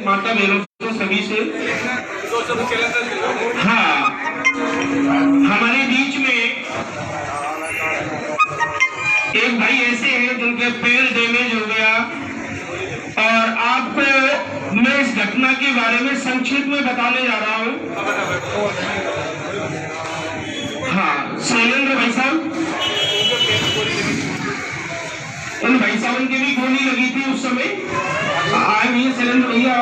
माता बहनों से, सभी से। हाँ, हमारे बीच में एक भाई ऐसे हैं जिनके पैर डैमेज हो गया, और आपको मैं इस घटना के बारे में संक्षिप्त में बताने जा रहा हूँ। हाँ, शैलेंद्र भाई साहब, उन भाई साहब की भी गोली लगी थी उस समय। आए नहीं शैलेंद्र भैया।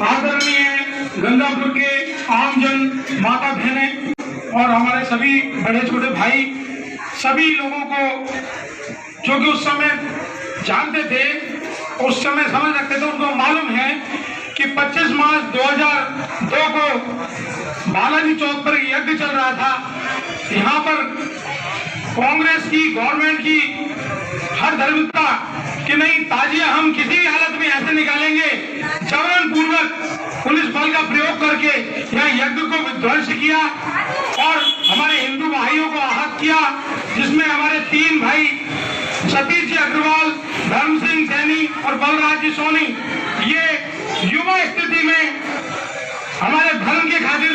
आदरणीय गंगापुर के आमजन, माता बहनें और हमारे सभी बड़े छोटे भाई, सभी लोगों को जो कि उस समय जानते थे, उस समय समझ रखते थे, उनको मालूम है कि 25 मार्च 2002 को बालाजी चौक पर यज्ञ चल रहा था। यहाँ पर कांग्रेस की गवर्नमेंट की हर धर्मिकता कि नहीं, ताजिया हम किसी भी हालत में ऐसे निकालेंगे, जबरन पूर्वक पुलिस बल का प्रयोग करके यहाँ यज्ञ को विध्वंस किया और हमारे हिंदू भाइयों को आहत किया, जिसमें हमारे 3 भाई सतीश जी अग्रवाल, धर्म सिंह सैनी और बलराज जी सोनी, ये युवा स्थिति में हमारे धर्म के खातिर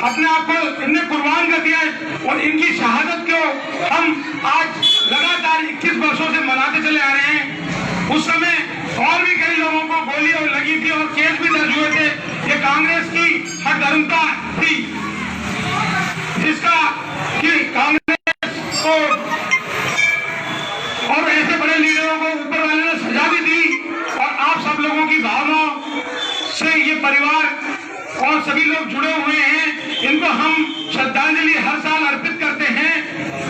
अपने आप को इनने कुर्बान कर दिया है, और इनकी शहादत को हम आज लगातार 21 वर्षों से मनाते चले आ रहे हैं। उस समय और भी कई लोगों को गोली लगी थी और केस भी दर्ज हुए थे। ये कांग्रेस की हठधर्मिता थी, जिसका कि कांग्रेस को और ऐसे बड़े लीडरों को ऊपर वाले ने सजा भी दी, और आप सब लोगों की भावनाओं से ये परिवार और सभी लोग जुड़े हुए हैं। इनको हम श्रद्धांजलि हर साल अर्पित करते हैं,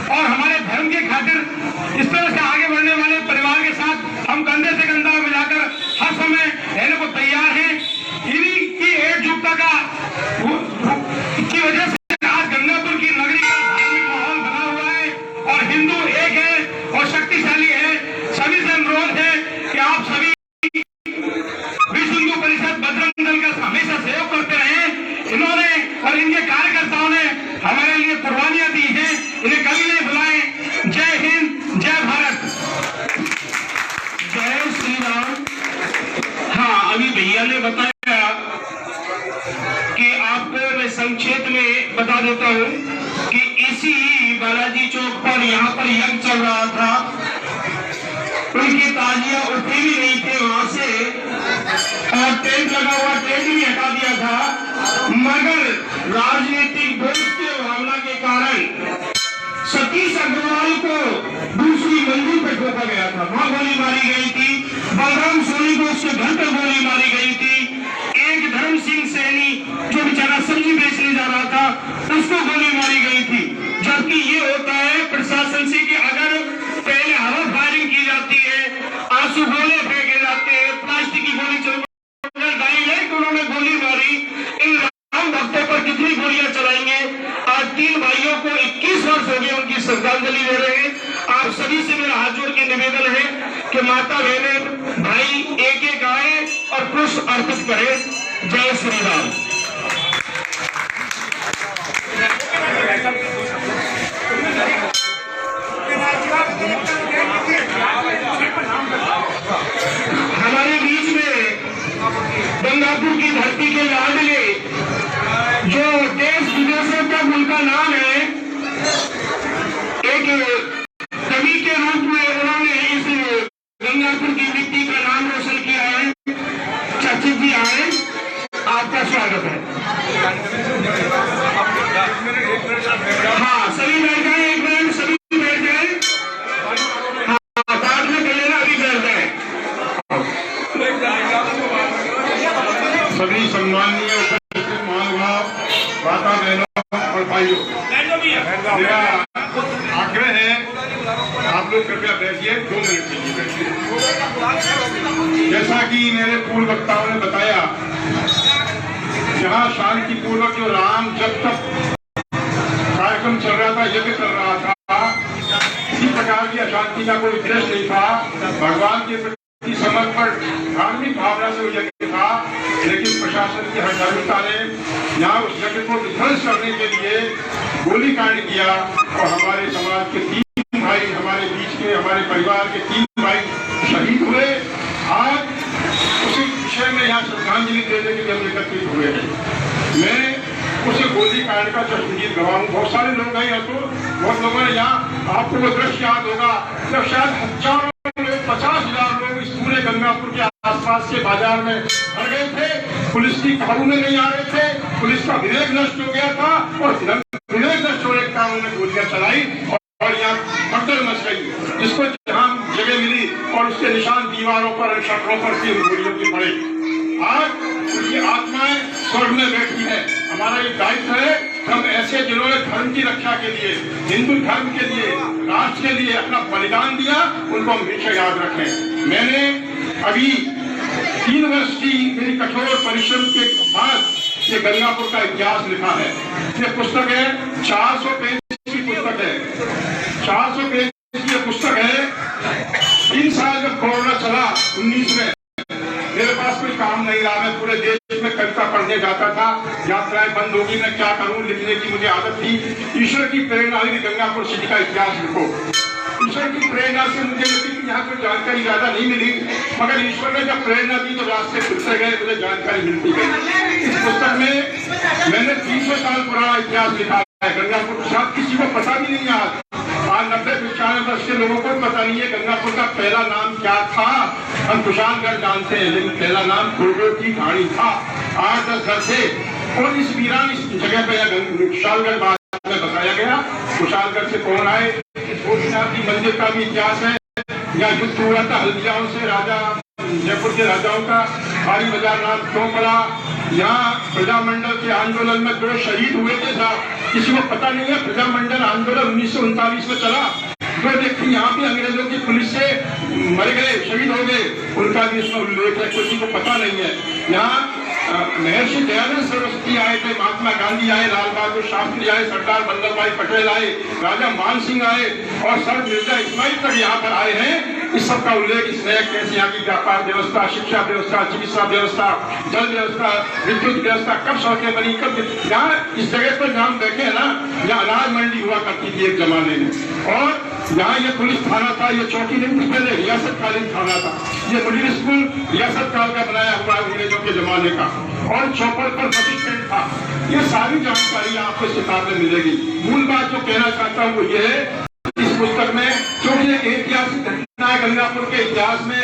और हमारे धर्म के खातिर इस तरह से आगे बढ़ने वाले परिवार के साथ हम कंधे से कंधा मिलाकर हर समय रहने को तैयार हैं। इन्हीं की एकजुटता की वजह से आज गंगापुर की नगरी का धार्मिक माहौल बना हुआ है, और हिंदू एक है और शक्तिशाली है। सभी से अनुरोध है कि आप सभी विश्व हिंदू परिषद बजरंग दल का हमेशा सहयोग करते रहे। इन्होंने और इनके कार्यकर्ताओं ने हमारे लिए कुर्बानियां दी हैं, इन्हें कभी नहीं भुलाएं। जय हिंद, जय भारत, जय श्री राम। हाँ, अभी भैया ने बताया कि आपको मैं संक्षेप में बता देता हूँ कि इसी बालाजी चौक पर यहाँ पर यज्ञ चल रहा था। उनकी ताजियां उठी भी नहीं थे वहां से, और टेंट लगा हुआ टेंट भी हटा दिया था, मगर राजनीतिक बोझ के भावना के कारण सतीश अग्रवाल को दूसरी मंजिल पर ठोका गया था, वहां गोली मारी गई थी। बलराम सोनी को उसके घर पर गोली मारी गई थी। एक धर्म सिंह सैनी जो बेचारा सब्जी बेचने जा रहा था, उसको गोली मारी गई थी। जबकि ये होता है प्रशासन से कि अगर पहले हवा फायरिंग की जाती है, आंसू गोले फेंके जाते हैं, प्लास्टिक की गोली डाली गई, तो उन्होंने गोली मारी। इन राम भक्तों पर कितनी गोलियां चलाएंगे? आज 3 भाइयों को 21 वर्ष हो गए उनकी श्रद्धांजलि दे रहे हैं। आप सभी से मेरा हाथ जोड़ के निवेदन है कि माता बहनें भाई एक एक आए और पुष्प अर्पित करें। जय श्री राम। हमारे बीच में गंगापुर की धरती के लाडले, जो देश विदेशों तक उनका नाम है, एक कवि के रूप में उन्होंने इस गंगापुर की मिट्टी का नाम रोशन किया है। चर्चित जी आए, आपका स्वागत है। हाँ, सभी बैठ जाए, 1 मिनट सभी बैठ जाए। हाँ, बाद में कर लेना, अभी बैठ जाए। सभी सम्माननीय उपस्थित महानुभाव, माता बहनों और भाइयों, मेरा आग्रह है आप लोग कृपया बैठिए, 2 मिनट के लिए बैठिए। जैसा कि मेरे पूर्व वक्ताओं ने बताया, जहाँ शांतिपूर्वक जो राम जब तक कार्यक्रम चल रहा था, यज्ञ चल रहा था, किसी प्रकार की अशांति का कोई उद्देश्य नहीं था। भगवान के प्रति समर्पण धार्मिक भावना से यज्ञ था, लेकिन प्रशासन की हठधर्मिता ने यहाँ उस यज्ञ को विध्वंस करने के लिए गोलीकांड किया और हमारे समाज के 3 भाई, हमारे बीच के, हमारे परिवार के 3 भाई शहीद हुए। आज उसी विषय में यहाँ श्रद्धांजलि देने के लिए हम एकत्रित हुए हैं। मैं उस गोलीकांड का चश्मदीद गवाह हूँ। बहुत सारे लोग हैं यहाँ, तो बहुत लोगों ने यहाँ, आपको वो दृश्य याद होगा जब शायद हजारों लोग, 50,000 लोग इस पूरे गंगापुर के आसपास के बाजार में भर गए थे। पुलिस की काबू में नहीं आ रहे थे, पुलिस का विवेक नष्ट हो गया था और विवेक नष्ट होने के कारण उन्होंने गोलियां चलाई और यहाँ भगदड़ मच गई, जिसको जहाँ जगह मिली और उसके निशान दीवारों पर, शटरों पर भी गोलियों की पड़े। आज उनकी आत्माएं स्वर्ग में बैठी है। हमारा ये दायित्व है, हम ऐसे जिन्होंने धर्म की रक्षा के लिए, हिंदू धर्म के लिए, राष्ट्र के लिए अपना बलिदान दिया, उनको हम हमेशा याद रखें। मैंने अभी 3 वर्ष की मेरी कठोर परिश्रम के बाद ये गंगापुर का इतिहास लिखा है। ये पुस्तक है, 400 पेज की पुस्तक है, 400 पेज की ये पुस्तक है। 3 साल जब कोरोना चला 19 में, मेरे पास कोई काम नहीं रहा, मैं पूरे देश में कविता पढ़ने जाता था, यात्राएं बंद होगी, मैं क्या करूं, लिखने की मुझे आदत थी। ईश्वर की प्रेरणा हुई कि गंगापुर सिटी का इतिहास लिखो। ईश्वर की प्रेरणा से मुझे लगी कि यहाँ कोई जानकारी ज्यादा नहीं मिली, मगर ईश्वर ने जब प्रेरणा दी तो रास्ते खुलते गए, मुझे जानकारी मिलती गई। इस पुस्तक में मैंने 300 साल पुराना इतिहास लिखा है गंगापुर। शायद किसी को पता भी नहीं आज 90-95 वर्ष के लोगों को पता नहीं है गंगापुर का पहला नाम क्या था। हम कुशालगढ़ जानते हैं, लेकिन पहला नाम खुरगो की घाणी था। 8-10 घर थे और इस वीरान इस जगह पे कुशालगढ़ बाद में बताया गया। कुशालगढ़ से कौन आए, गोपीनाथ जी मंदिर का भी इतिहास है। यहाँ युद्ध हुआ था हल्दियाओं से, राजा जयपुर के राजाओं का। भारी बाजार नाम क्यों पड़ा, यहाँ प्रजामंडल के आंदोलन में 2 शहीद हुए थे साहब, किसी को पता नहीं है। प्रजामंडल आंदोलन 1939 में चला। 2 व्यक्ति यहाँ पे अंग्रेजों की पुलिस से मर गए, शहीद हो गए, उनका भी इसमें उल्लेख है, किसी को पता नहीं है। यहाँ महर्षि दयानंद सरस्वती आए थे, महात्मा गांधी आए, लाल बहादुर शास्त्री आए, सरदार वल्लभ भाई पटेल आए, राजा मान सिंह आए और सर मिर्जा इस्माइल तक यहाँ पर आए हैं। इस सब का उल्लेख इसमें कैसे यहाँ की व्यापार व्यवस्था, शिक्षा व्यवस्था, चिकित्सा व्यवस्था, जल व्यवस्था, विद्युत व्यवस्था, कब सड़कें बनी, कब यहाँ इस जगह पर जहाँ हम बैठे हैं ना, यहाँ अनाज मंडी हुआ करती थी एक जमाने में, और यहाँ ये पुलिस थाना था, ये चौकी नहीं थी पहले, रियासतकालीन थाना था। ये मिडिल स्कूल रियासत काल का बनाया हुआ अंग्रेजों के जमाने का, और चौपर पर बस स्टैंड था। ये सारी जानकारी आपको इस किताब में मिलेगी। मूल बात जो कहना चाहता हूँ वो ये है, इस पुस्तक में क्योंकि ऐतिहासिक घटना है गंगापुर के इतिहास में,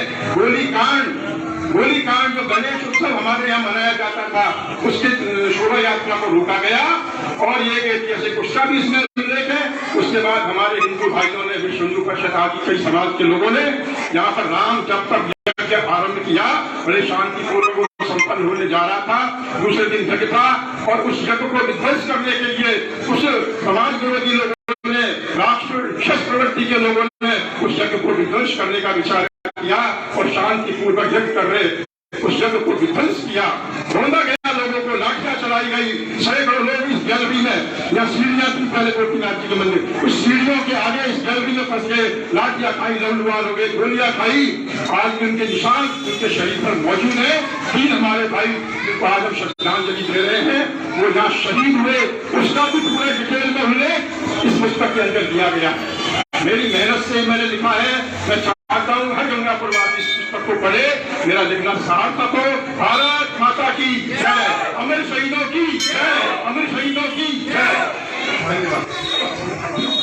गोलीकांड जो गणेश उत्सव हमारे यहाँ मनाया जाता था, उसके शोभा यात्रा को रोका गया और ये ऐतिहासिक उसका भी इसमें उल्लेख है। उसके बाद हमारे हिंदू भाइयों ने, विश्व हिंदू परिषद आदि कई समाज के लोगों ने यहाँ पर राम जब तक यज्ञ आरम्भ किया, बड़े शांतिपूर्वक संपन्न होने जा रहा था। दूसरे दिन यज्ञ था और उस यज्ञ को विध्वंस करने के लिए उस समाज विरोधी लोगों ने, राष्ट्र प्रवृत्ति के लोगों ने उस यज्ञ को विध्वंस करने का विचार किया और शांतिपूर्वक यज्ञ कर रहे उस यज्ञ को विध्वंस किया। रोंदा गया, लोगों को लाठियां चलाई गई, सैकड़ों लोग इस गैलरी में, या सीढ़ियां थी पहले गोपीनाथ जी के मंदिर, उस सीढ़ियों के आगे इस गैलरी में फंस गए, लाठियां खाई, लौंडवाल हो गए, गोलियां खाई। आज भी उनके निशान उनके शरीर पर मौजूद है। 3 हमारे भाई जिनको आज हम श्रद्धांजलि दे रहे हैं, वो यहाँ शहीद हुए, उसका भी पूरे डिटेल में उल्लेख इस पुस्तक के अंदर दिया गया। मेरी मेहनत से मैंने लिखा है, मैं चाहता हूँ हर गंगापुरवासी इस पुस्तक को पढ़े, मेरा लिखना सार्थक हो। भारत माता की जय, अमर शहीदों की जय, अमर शहीदों की जय। धन्यवाद।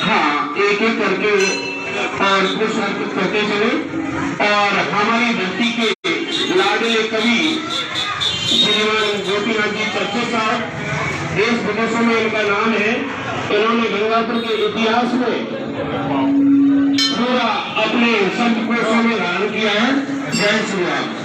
हाँ, एक एक करके और कुछ अर्पित करते चले और हमारी धरती के लाडले कवि श्रीमान गोपीनाथ जी चर्चे साहब, देश विदेशों में इनका नाम है। इन्होंने गंगापुर के इतिहास में पूरा अपने संत कोशों में धारण किया है। जय श्री राम।